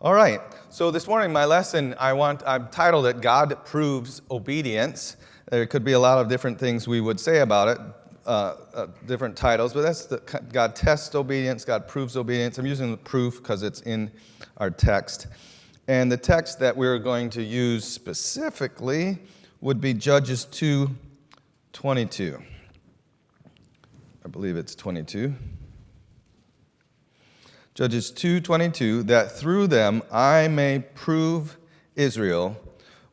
All right. So this morning, my lesson, I've titled it, God Proves Obedience. There could be a lot of different things we would say about it, different titles, but that's God tests obedience, God proves obedience. I'm using the proof because it's in our text. And the text that we're going to use specifically would be Judges 2:22. I believe it's 22. Judges 2:22, that through them I may prove Israel,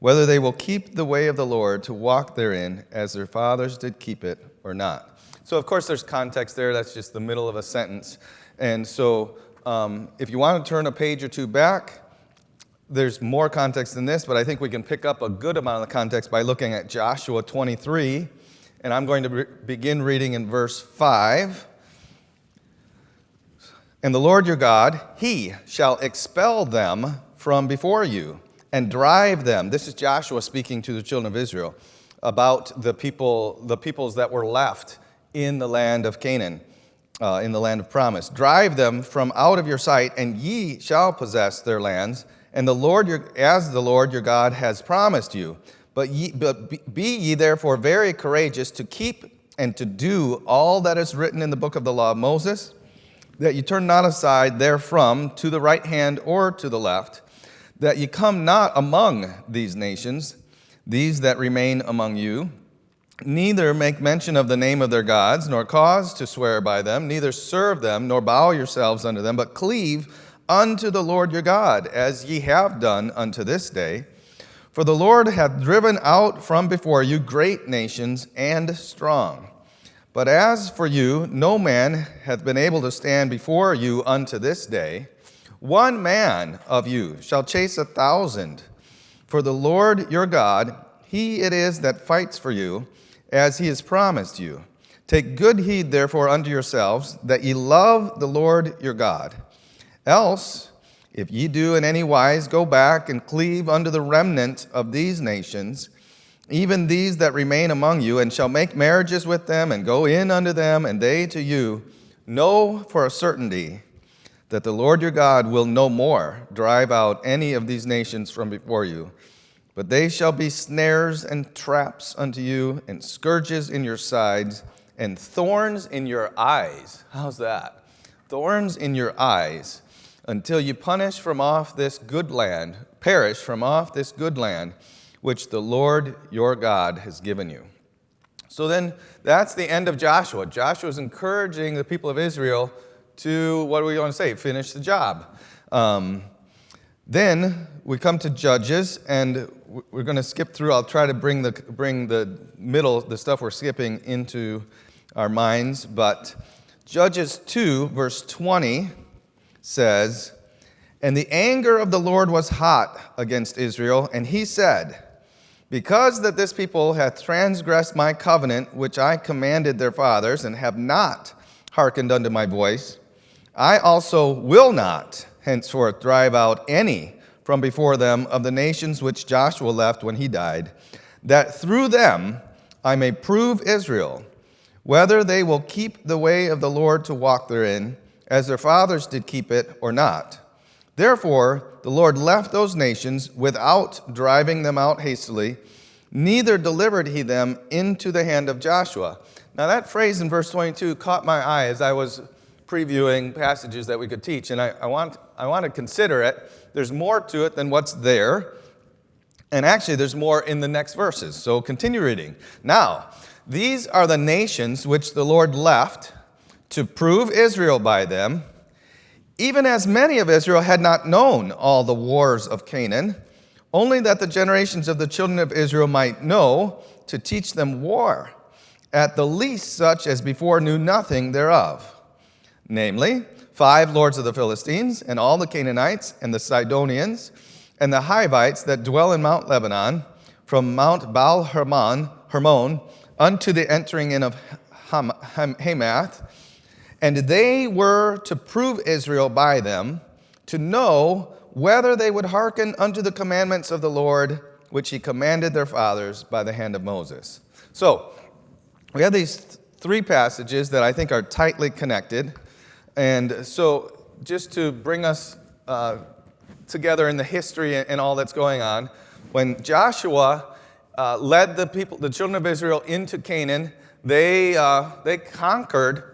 whether they will keep the way of the Lord to walk therein, as their fathers did keep it or not. So, of course, there's context there. That's just the middle of a sentence. And so, if you want to turn a page or two back, there's more context than this, but I think we can pick up a good amount of the context by looking at Joshua 23. And I'm going to begin reading in verse 5. And the Lord your God, he shall expel them from before you and drive them. This is Joshua speaking to the children of Israel about the peoples that were left in the land of Canaan, in the land of promise. Drive them from out of your sight, and ye shall possess their lands, and as the Lord your God has promised you. But be ye therefore very courageous to keep and to do all that is written in the book of the law of Moses, that ye turn not aside therefrom to the right hand or to the left, that ye come not among these nations, these that remain among you, neither make mention of the name of their gods, nor cause to swear by them, neither serve them, nor bow yourselves unto them, but cleave unto the Lord your God, as ye have done unto this day. For the Lord hath driven out from before you great nations and strong. But as for you, no man hath been able to stand before you unto this day. One man of you shall chase 1,000. For the Lord your God, he it is that fights for you, as he has promised you. Take good heed therefore unto yourselves, that ye love the Lord your God. Else, if ye do in any wise go back and cleave unto the remnant of these nations, even these that remain among you, and shall make marriages with them, and go in unto them, and they to you, know for a certainty that the Lord your God will no more drive out any of these nations from before you, but they shall be snares and traps unto you, and scourges in your sides, and thorns in your eyes. How's that? Thorns in your eyes, until you perish from off this good land, which the Lord your God has given you. So then, that's the end of Joshua. Joshua is encouraging the people of Israel to, what do we want to say, finish the job. Then we come to Judges, and we're going to skip through. I'll try to bring the middle, the stuff we're skipping, into our minds. But Judges 2, verse 20 says, And the anger of the Lord was hot against Israel, and he said, Because that this people hath transgressed my covenant, which I commanded their fathers, and have not hearkened unto my voice, I also will not henceforth drive out any from before them of the nations which Joshua left when he died, that through them I may prove Israel, whether they will keep the way of the Lord to walk therein, as their fathers did keep it or not. Therefore, the Lord left those nations without driving them out hastily, neither delivered he them into the hand of Joshua. Now that phrase in verse 22 caught my eye as I was previewing passages that we could teach, and I want to consider it. There's more to it than what's there, and actually there's more in the next verses. So continue reading. Now, these are the nations which the Lord left to prove Israel by them, even as many of Israel had not known all the wars of Canaan, only that the generations of the children of Israel might know, to teach them war, at the least such as before knew nothing thereof. Namely, 5 lords of the Philistines, and all the Canaanites, and the Sidonians, and the Hivites that dwell in Mount Lebanon, from Mount Baal-Hermon unto the entering in of Hamath, and they were to prove Israel by them, to know whether they would hearken unto the commandments of the Lord, which he commanded their fathers by the hand of Moses. So, we have these 3 passages that I think are tightly connected. And so, just to bring us together in the history and all that's going on. When Joshua led the people, the children of Israel, into Canaan, they conquered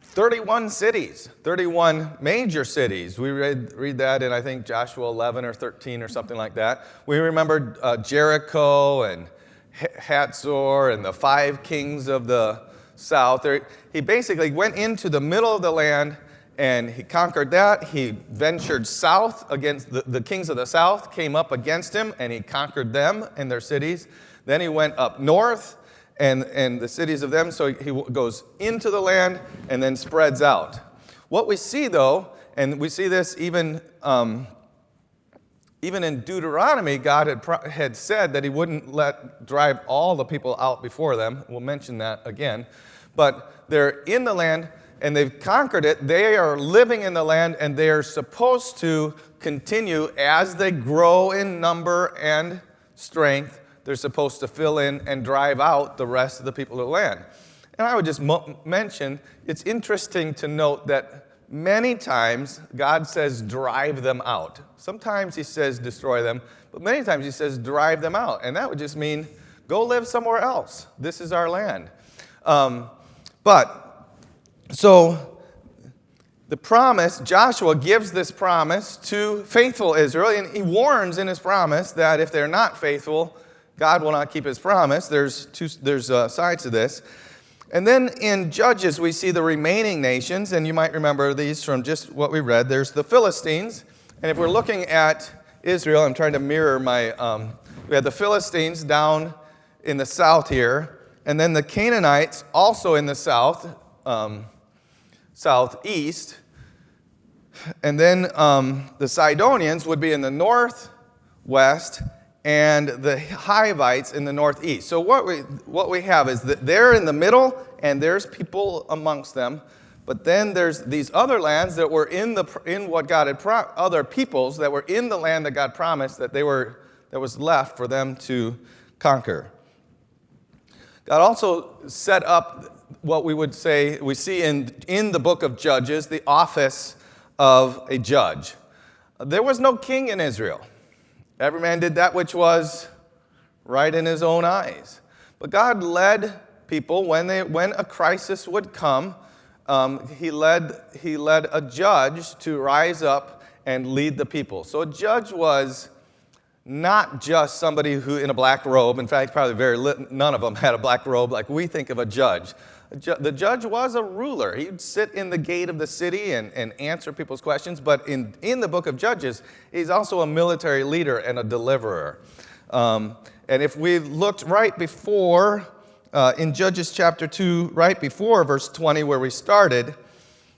31 cities, 31 major cities. We read that in, I think, Joshua 11 or 13 or something like that. We remember Jericho and Hatzor and the 5 kings of the south. He basically went into the middle of the land and he conquered that. He ventured south against the kings of the south, came up against him, and he conquered them and their cities. Then he went up north and the cities of them. So he goes into the land and then spreads out. What we see, though, and we see this even in Deuteronomy, God had said that he wouldn't drive all the people out before them. We'll mention that again. But they're in the land, and they've conquered it. They are living in the land, and they are supposed to continue as they grow in number and strength. They're supposed to fill in and drive out the rest of the people of the land. And I would just mention, it's interesting to note that many times God says drive them out. Sometimes he says destroy them, but many times he says drive them out. And that would just mean go live somewhere else. This is our land. So the promise, Joshua gives this promise to faithful Israel, and he warns in his promise that if they're not faithful, God will not keep his promise. There's sides to this. And then in Judges, we see the remaining nations, and you might remember these from just what we read. There's the Philistines, and if we're looking at Israel, I'm trying to mirror we had the Philistines down in the south here, and then the Canaanites also in the southeast, and then the Sidonians would be in the northwest, and the Hivites in the northeast. So what we have is that they're in the middle, and there's people amongst them. But then there's these other lands that were in what God had other peoples that were in the land that God promised that was left for them to conquer. God also set up what we would say we see in the book of Judges, the office of a judge. There was no king in Israel. Every man did that which was right in his own eyes. But God led people when a crisis would come. He led a judge to rise up and lead the people. So a judge was not just somebody who in a black robe. In fact, probably none of them had a black robe like we think of a judge. The judge was a ruler. He'd sit in the gate of the city and answer people's questions. But in the book of Judges, he's also a military leader and a deliverer. And if we looked right before, in Judges chapter 2, right before verse 20 where we started,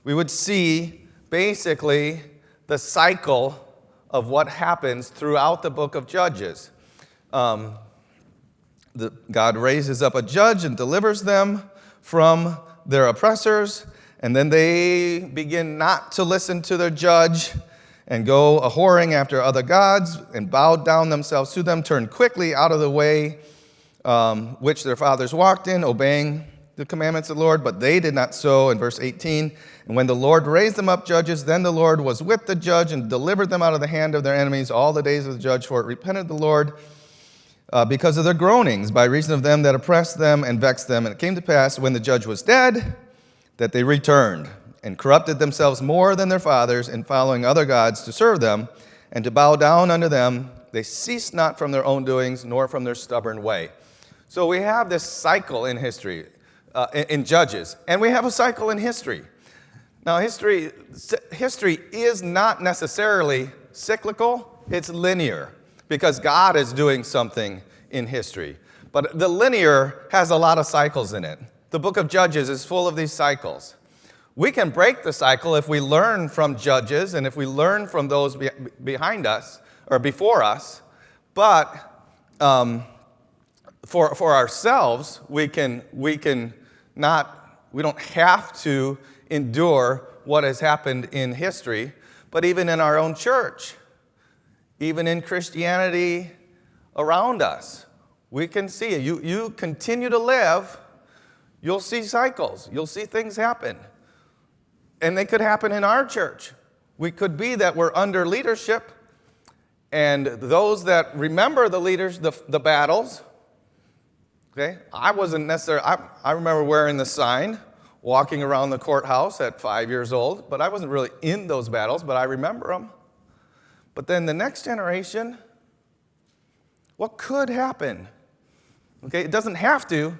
we would see basically the cycle of what happens throughout the book of Judges. God raises up a judge and delivers them from their oppressors, and then they begin not to listen to their judge and go a-whoring after other gods and bow down themselves to them, turn quickly out of the way which their fathers walked in, obeying the commandments of the Lord, but they did not so. In verse 18, and when the Lord raised them up judges, then the Lord was with the judge and delivered them out of the hand of their enemies all the days of the judge, for it repented the Lord because of their groanings, by reason of them that oppressed them and vexed them. And it came to pass, when the judge was dead, that they returned and corrupted themselves more than their fathers in following other gods to serve them and to bow down unto them. They ceased not from their own doings, nor from their stubborn way. So we have this cycle in history, in Judges, and we have a cycle in history. Now, history is not necessarily cyclical, it's linear, because God is doing something in history. But the linear has a lot of cycles in it. The book of Judges is full of these cycles. We can break the cycle if we learn from Judges and if we learn from those behind us or before us. But for ourselves, we don't have to endure what has happened in history, but even in our own church, even in Christianity around us, we can see it. You continue to live, you'll see cycles. You'll see things happen. And they could happen in our church. We could be that we're under leadership, and those that remember the leaders, the battles, okay? I wasn't necessarily, I remember wearing the sign, walking around the courthouse at 5 years old, but I wasn't really in those battles, but I remember them. But then the next generation, what could happen? Okay, it doesn't have to.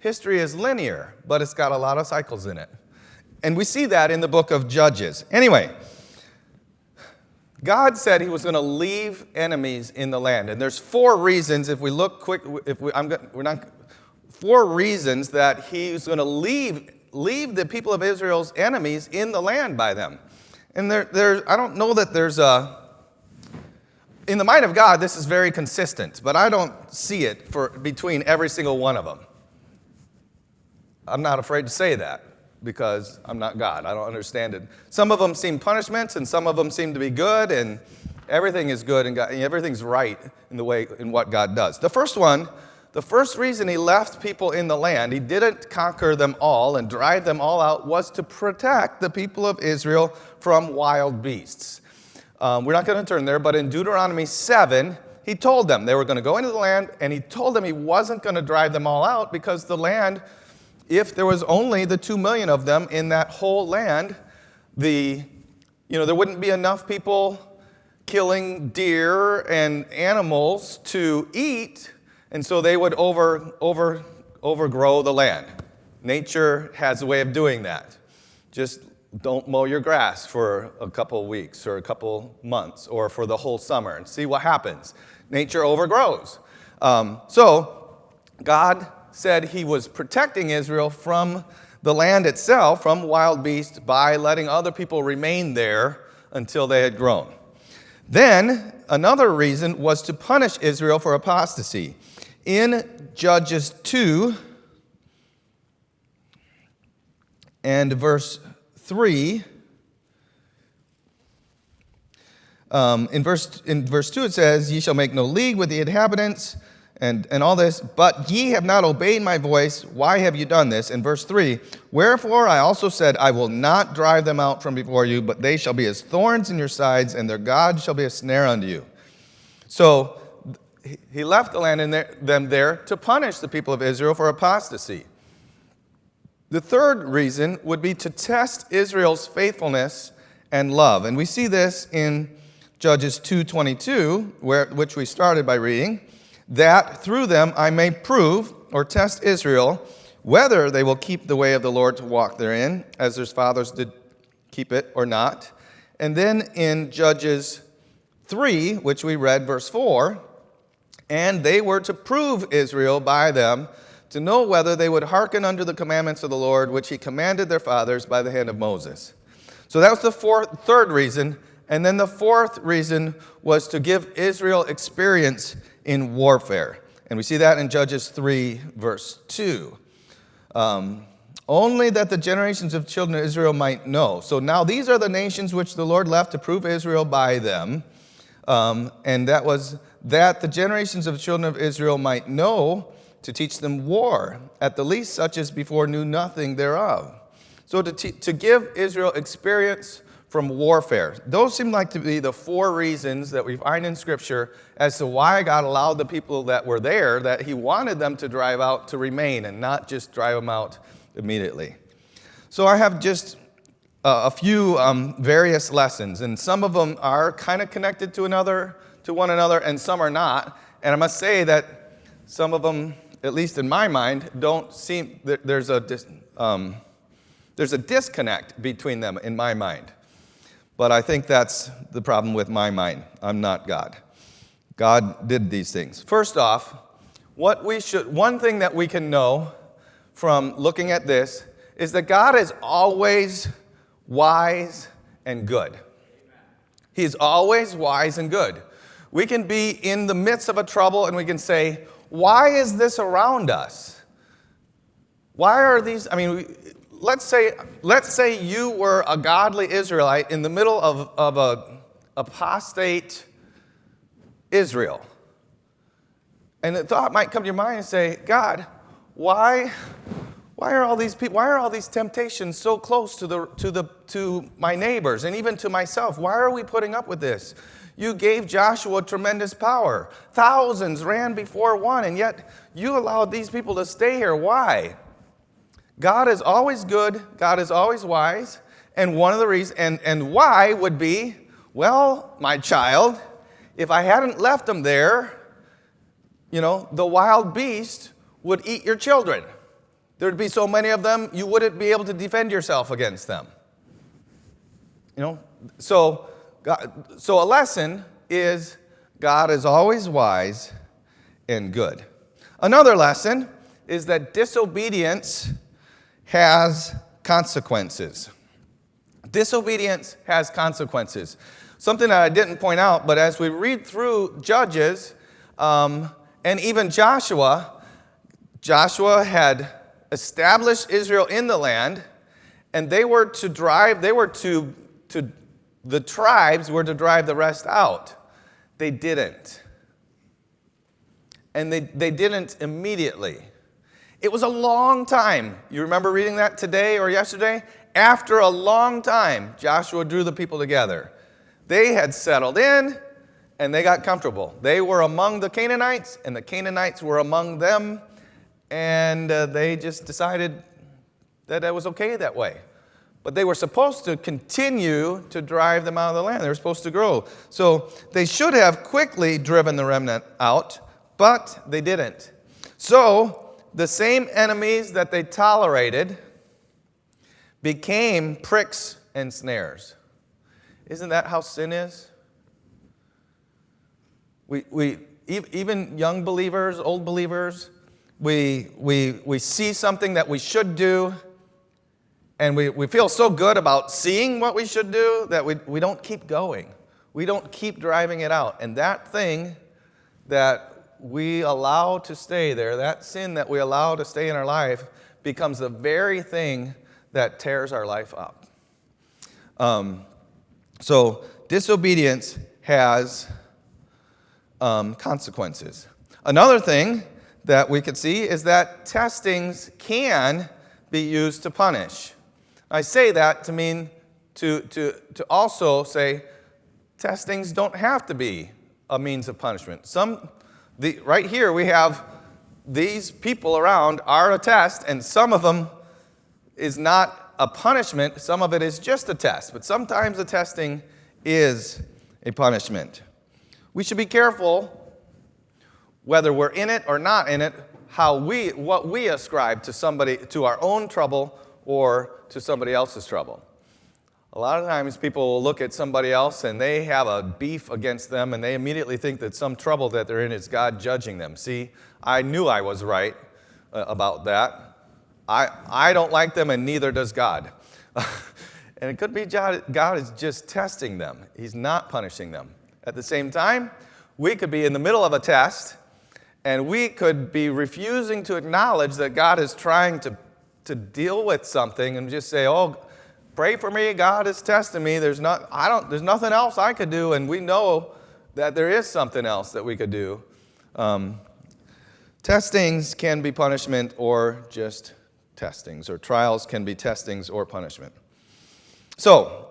History is linear, but it's got a lot of cycles in it. And we see that in the book of Judges. Anyway, God said he was going to leave enemies in the land. And there's 4 reasons, if we look quick, four reasons that he's going to leave the people of Israel's enemies in the land by them. And I don't know that there's in the mind of God, this is very consistent, but I don't see it between every single one of them. I'm not afraid to say that because I'm not God. I don't understand it. Some of them seem punishments, and some of them seem to be good, and everything is good, and everything's right in what God does. The first reason he left people in the land, he didn't conquer them all and drive them all out, was to protect the people of Israel from wild beasts. We're not going to turn there, but in Deuteronomy 7, he told them they were going to go into the land, and he told them he wasn't going to drive them all out because the land, if there was only the 2 million of them in that whole land, there wouldn't be enough people killing deer and animals to eat, and so they would overgrow the land. Nature has a way of doing that. Just don't mow your grass for a couple weeks or a couple months or for the whole summer and see what happens. Nature overgrows. So God said he was protecting Israel from the land itself, from wild beasts, by letting other people remain there until they had grown. Then another reason was to punish Israel for apostasy. In Judges 2 and verse 3, in verse 2 it says, "Ye shall make no league with the inhabitants," and all this, "but ye have not obeyed my voice. Why have you done this?" In verse 3, "Wherefore I also said, I will not drive them out from before you, but they shall be as thorns in your sides, and their God shall be a snare unto you." So he left the land and them there to punish the people of Israel for apostasy. The third reason would be to test Israel's faithfulness and love. And we see this in Judges 2:22, which we started by reading, "that through them I may prove," or test Israel, "whether they will keep the way of the Lord to walk therein, as their fathers did keep it or not." And then in Judges 3, which we read, verse 4, "And they were to prove Israel by them, to know whether they would hearken unto the commandments of the Lord, which he commanded their fathers by the hand of Moses." So that was the third reason. And then the fourth reason was to give Israel experience in warfare. And we see that in Judges 3, verse 2. "Only that the generations of children of Israel might know." So now these are the nations which the Lord left to prove Israel by them. And that was that the generations of the children of Israel might know, to teach them war, at the least such as before knew nothing thereof. So to give Israel experience from warfare. Those seem like to be the 4 reasons that we find in Scripture as to why God allowed the people that were there, that he wanted them to drive out, to remain and not just drive them out immediately. So I have just a few various lessons, and some of them are kind of connected to one another, and some are not. And I must say that some of them, at least in my mind, don't seem, there's a disconnect between them in my mind. But I think that's the problem with my mind. I'm not God. God did these things. First off, one thing that we can know from looking at this is that God is always wise and good. He's always wise and good. We can be in the midst of a trouble and we can say, why is this around us? Why are these, let's say you were a godly Israelite in the middle of a apostate Israel. And the thought might come to your mind and say, God, why Why are all these people? Why are all these temptations so close to my neighbors and even to myself? Why are we putting up with this? You gave Joshua tremendous power. Thousands ran before one, and yet you allowed these people to stay here. Why? God is always good. God is always wise. And one of the reasons, and why would be, well, my child, if I hadn't left them there, the wild beast would eat your children. There'd be so many of them, you wouldn't be able to defend yourself against them. So a lesson is God is always wise and good. Another lesson is that disobedience has consequences. Disobedience has consequences. Something that I didn't point out, but as we read through Judges and even Joshua had established Israel in the land, and the tribes were to drive the rest out. They didn't. And they didn't immediately. It was a long time. You remember reading that today or yesterday? After a long time, Joshua drew the people together. They had settled in, and they got comfortable. They were among the Canaanites, and the Canaanites were among them, and they just decided that it was okay that way. But they were supposed to continue to drive them out of the land. They were supposed to grow. So they should have quickly driven the remnant out, but they didn't. So the same enemies that they tolerated became pricks and snares. Isn't that how sin is? We even young believers, old believers, we see something that we should do, and we feel so good about seeing what we should do that we don't keep going. We don't keep driving it out. And that thing that we allow to stay there, that sin that we allow to stay in our life, becomes the very thing that tears our life up. So disobedience has consequences. Another thing that we could see is that testings can be used to punish. I say that to mean to also say testings don't have to be a means of punishment. Right here we have these people around are a test, and some of them is not a punishment, some of it is just a test, but sometimes the testing is a punishment. We should be careful whether we're in it or not in it, what we ascribe to our own trouble or to somebody else's trouble. A lot of times people will look at somebody else and they have a beef against them and they immediately think that some trouble that they're in is God judging them. See, I knew I was right about that. I don't like them and neither does God. And it could be God is just testing them. He's not punishing them. At the same time, we could be in the middle of a test and we could be refusing to acknowledge that God is trying to deal with something and just say, oh, pray for me, God is testing me. There's nothing else I could do, and we know that there is something else that we could do. Testings can be punishment or just testings, or trials can be testings or punishment. So,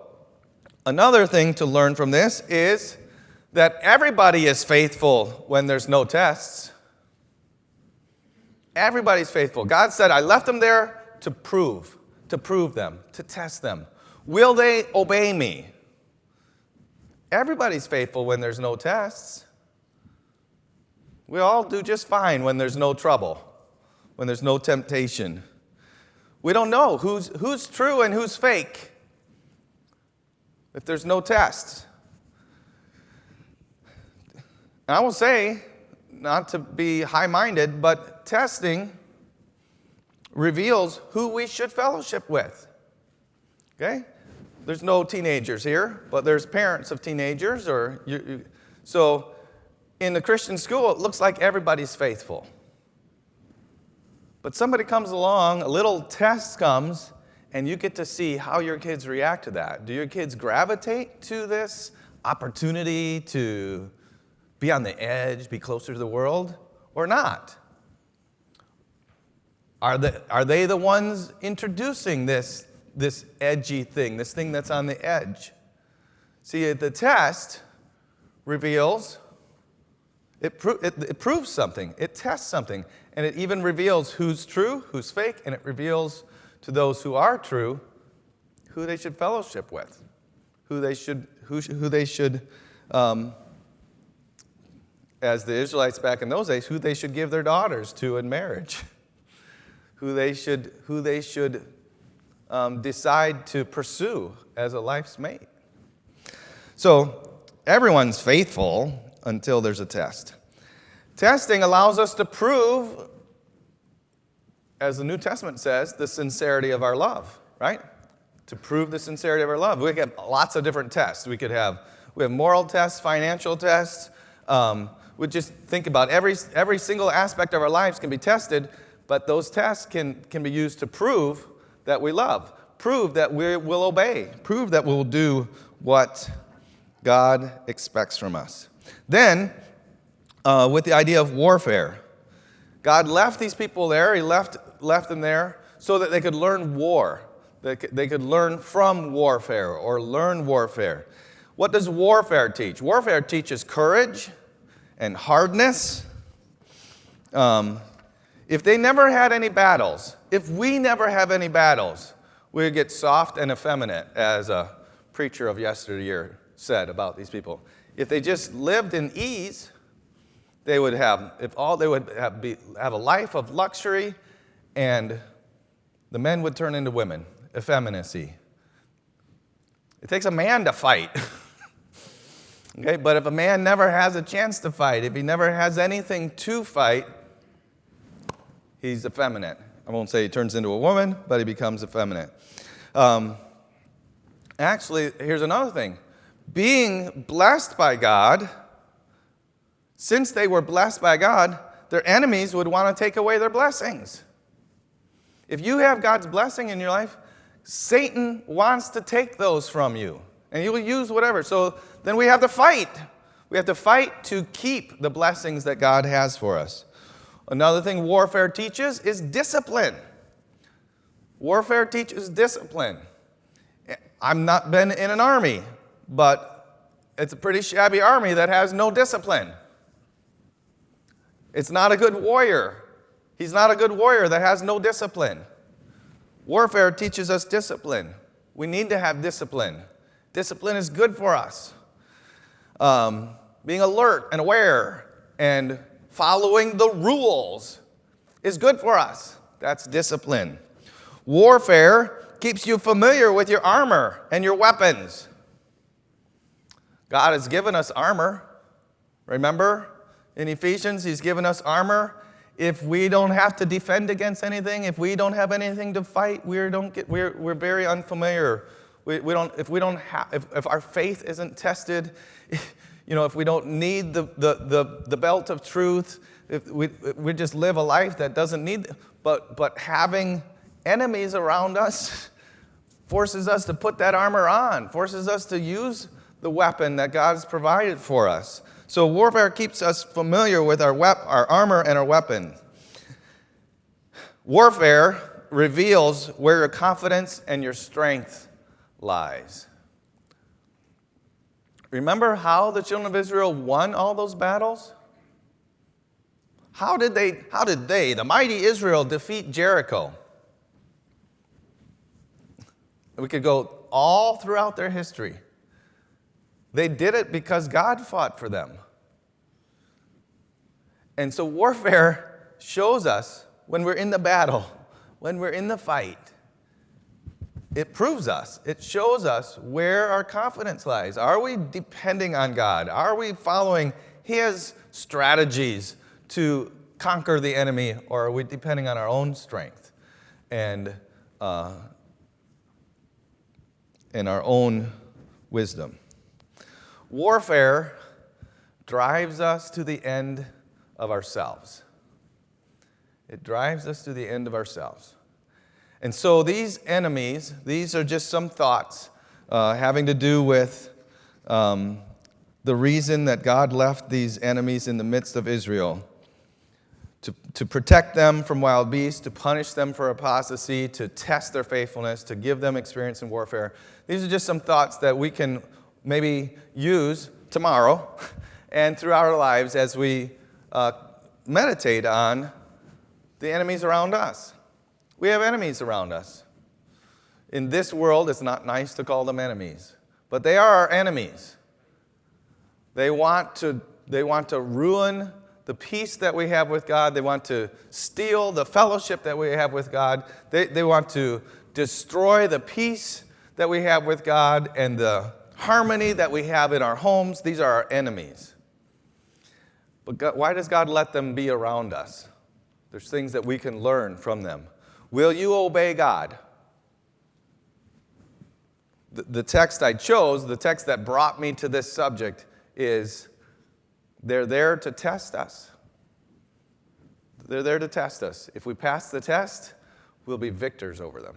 another thing to learn from this is that everybody is faithful when there's no tests. Everybody's faithful. God said, I left them there to prove them, to test them. Will they obey me? Everybody's faithful when there's no tests. We all do just fine when there's no trouble, when there's no temptation. We don't know who's true and who's fake if there's no tests. And I will say, not to be high-minded, but testing reveals who we should fellowship with. Okay? There's no teenagers here, but there's parents of teenagers. So in the Christian school, it looks like everybody's faithful. But somebody comes along, a little test comes, and you get to see how your kids react to that. Do your kids gravitate to this opportunity to be on the edge, be closer to the world, or not? Are they the ones introducing this edgy thing, this thing that's on the edge? See, the test reveals, it proves something, it tests something, and it even reveals who's true, who's fake, and it reveals to those who are true who they should fellowship with, who they should, as the Israelites back in those days, who they should give their daughters to in marriage, who they should decide to pursue as a life's mate. So everyone's faithful until there's a test. Testing allows us to prove, as the New Testament says, the sincerity of our love, right? To prove the sincerity of our love. We have lots of different tests. We have moral tests, financial tests. We just think about every single aspect of our lives can be tested, but those tests can be used to prove that we love, prove that we will obey, prove that we'll do what God expects from us. Then, with the idea of warfare, God left these people there. He left them there so that they could learn war. They could learn from warfare or learn warfare. What does warfare teach? Warfare teaches courage and hardness. If they never had any battles, if we never have any battles, we get soft and effeminate, as a preacher of yesteryear said about these people. If they just lived in ease, they would have a life of luxury, and the men would turn into women, effeminacy. It takes a man to fight. Okay, but if a man never has a chance to fight, if he never has anything to fight, he's effeminate. I won't say he turns into a woman, but he becomes effeminate. Actually, here's another thing. Being blessed by God, since they were blessed by God, their enemies would want to take away their blessings. If you have God's blessing in your life, Satan wants to take those from you, and he will use whatever. So then we have to fight. We have to fight to keep the blessings that God has for us. Another thing warfare teaches is discipline. Warfare teaches discipline. I've not been in an army, but it's a pretty shabby army that has no discipline. It's not a good warrior. He's not a good warrior that has no discipline. Warfare teaches us discipline. We need to have discipline. Discipline is good for us. Being alert and aware and following the rules is good for us. That's discipline. Warfare keeps you familiar with your armor and your weapons. God has given us armor. Remember, in Ephesians, He's given us armor. If we don't have to defend against anything, if we don't have anything to fight, we're very unfamiliar. If our faith isn't tested, if we don't need the belt of truth, if we just live a life that doesn't need. But having enemies around us forces us to put that armor on, forces us to use the weapon that God has provided for us. So warfare keeps us familiar with our armor and our weapon. Warfare reveals where your confidence and your strength lies. Remember how the children of Israel won all those battles? How did they, the mighty Israel, defeat Jericho? We could go all throughout their history. They did it because God fought for them. And so warfare shows us when we're in the battle, when we're in the fight. It proves us, it shows us where our confidence lies. Are we depending on God? Are we following His strategies to conquer the enemy, or are we depending on our own strength and our own wisdom? Warfare drives us to the end of ourselves. It drives us to the end of ourselves. And so these enemies, these are just some thoughts having to do with the reason that God left these enemies in the midst of Israel. to protect them from wild beasts, to punish them for apostasy, to test their faithfulness, to give them experience in warfare. These are just some thoughts that we can maybe use tomorrow and throughout our lives as we meditate on the enemies around us. We have enemies around us. In this world, it's not nice to call them enemies, but they are our enemies. They want to ruin the peace that we have with God. They want to steal the fellowship that we have with God. They want to destroy the peace that we have with God and the harmony that we have in our homes. These are our enemies. But God, why does God let them be around us? There's things that we can learn from them. Will you obey God? The text I chose, the text that brought me to this subject is, they're there to test us. They're there to test us. If we pass the test, we'll be victors over them.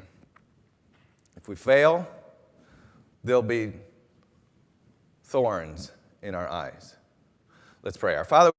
If we fail, there'll be thorns in our eyes. Let's pray. Our Father,